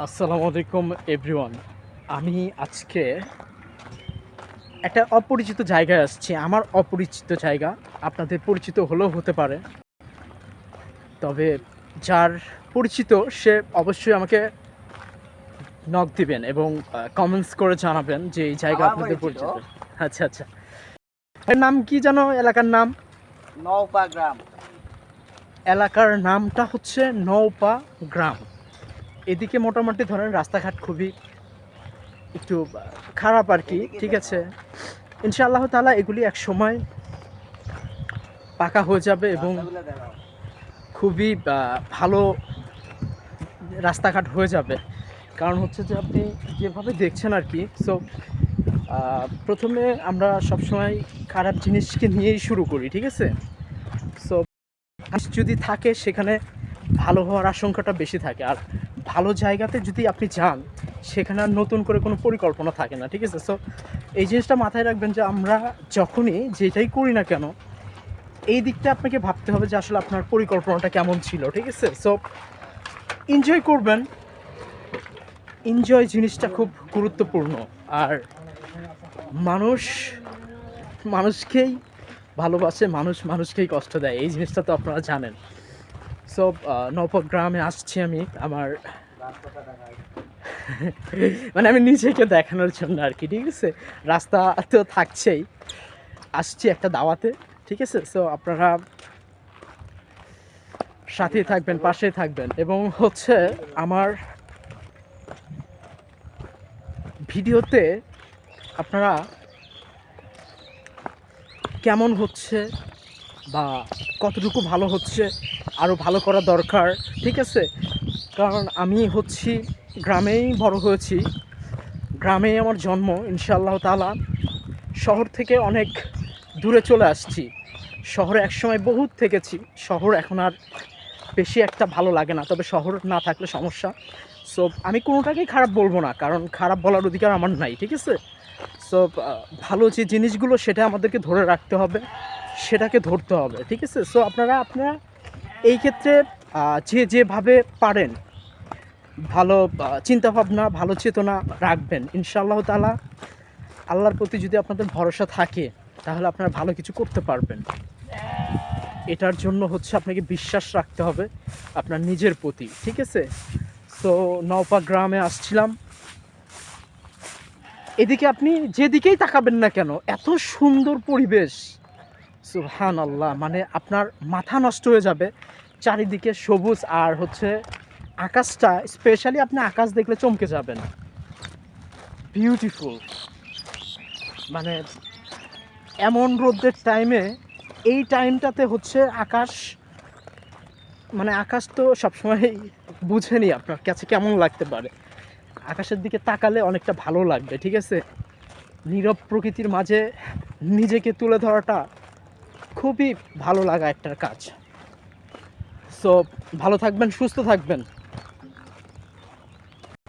আসসালামু আলাইকুম এভরিওয়ান। আমি আজকে একটা অপরিচিত জায়গায় আসছি। আমার অপরিচিত জায়গা, আপনাদের পরিচিত হলেও হতে পারে। তবে যার পরিচিত সে অবশ্যই আমাকে নক দিবেন এবং কমেন্টস করে জানাবেন যে এই জায়গা আপনাদের পরিচিত। আচ্ছা আচ্ছা, এর নাম কি জানো? এলাকার নাম নওপা গ্রাম। এলাকার নামটা হচ্ছে নওপা গ্রাম। এদিকে মোটামুটি ধরেন রাস্তাঘাট খুবই একটু খারাপ আর কি, ঠিক আছে। ইনশাআল্লাহ তাআলা এগুলি এক সময় পাকা হয়ে যাবে এবং খুবই ভালো রাস্তাঘাট হয়ে যাবে। কারণ হচ্ছে যে আপনি যেভাবে দেখছেন আর কি, সো প্রথমে আমরা সবসময় খারাপ জিনিসকে নিয়েই শুরু করি, ঠিক আছে। সো যদি থাকে সেখানে ভালো হওয়ার আশঙ্কাটা বেশি থাকে, আর ভালো জায়গাতে যদি আপনি যান সেখানে আর নতুন করে কোনো পরিকল্পনা থাকে না, ঠিক আছে। সো এই জিনিসটা মাথায় রাখবেন যে আমরা যখনই যেটাই করি না কেন এই দিকটা আপনাকে ভাবতে হবে যে আসলে আপনার পরিকল্পনাটা কেমন ছিল, ঠিক আছে। সো এনজয় করবেন, এনজয় জিনিসটা খুব গুরুত্বপূর্ণ। আর মানুষ মানুষকেই ভালোবাসে, মানুষ মানুষকেই কষ্ট দেয়, এই জিনিসটা তো আপনারা জানেন। সো নওপা গ্রামে আসছি আমি আমার মানে আমি নিজেকে দেখানোর জন্য আর কি, ঠিক আছে। রাস্তা তো থাকছেই, আসছি একটা দাওয়াতে, ঠিক আছে। সো আপনারা সাথেই থাকবেন, পাশেই থাকবেন এবং হচ্ছে আমার ভিডিওতে আপনারা কেমন হচ্ছে বা কতটুকু ভালো হচ্ছে আরও ভালো করা দরকার, ঠিক আছে। কারণ আমি হচ্ছি গ্রামেই বড় হয়েছি, গ্রামেই আমার জন্ম ইনশাআল্লাহ তাআলা। শহর থেকে অনেক দূরে চলে আসছি, শহরে একসময় বহুত থেকেছি, শহর এখন আর বেশি একটা ভালো লাগে না, তবে শহর না থাকলে সমস্যা। সো আমি কোনোটাকেই খারাপ বলবো না, কারণ খারাপ বলার অধিকার আমার নাই, ঠিক আছে। সো ভালো যে জিনিসগুলো সেটা আমাদেরকে ধরে রাখতে হবে, সেটাকে ধরতে হবে, ঠিক আছে। সো আপনারা এই ক্ষেত্রে যে যেভাবে পারেন ভালো চিন্তাভাবনা, ভালো চেতনা রাখবেন ইনশাআল্লাহ তাআলা। আল্লাহর প্রতি যদি আপনাদের ভরসা থাকে তাহলে আপনারা ভালো কিছু করতে পারবেন। এটার জন্য হচ্ছে আপনাকে বিশ্বাস রাখতে হবে আপনার নিজের প্রতি, ঠিক আছে। সো নওপা গ্রামে আসছিলাম, এদিকে আপনি যেদিকেই তাকাবেন না কেন এত সুন্দর পরিবেশ, সুবহানাল্লাহ, মানে আপনার মাথা নষ্ট হয়ে যাবে। চারিদিকে সবুজ, আর হচ্ছে আকাশটা, স্পেশালি আপনি আকাশ দেখলে চমকে যাবেন, বিউটিফুল। মানে এমন রোদের টাইমে, এই টাইমটাতে হচ্ছে আকাশ, মানে আকাশ তো সবসময় বুঝেনি আপনার কাছে কেমন লাগতে পারে। আকাশের দিকে তাকালে অনেকটা ভালো লাগবে, ঠিক আছে। নীরব প্রকৃতির মাঝে নিজেকে তুলে ধরাটা খুবই ভালো লাগা একটা কাজ। সো ভালো থাকবেন, সুস্থ থাকবেন।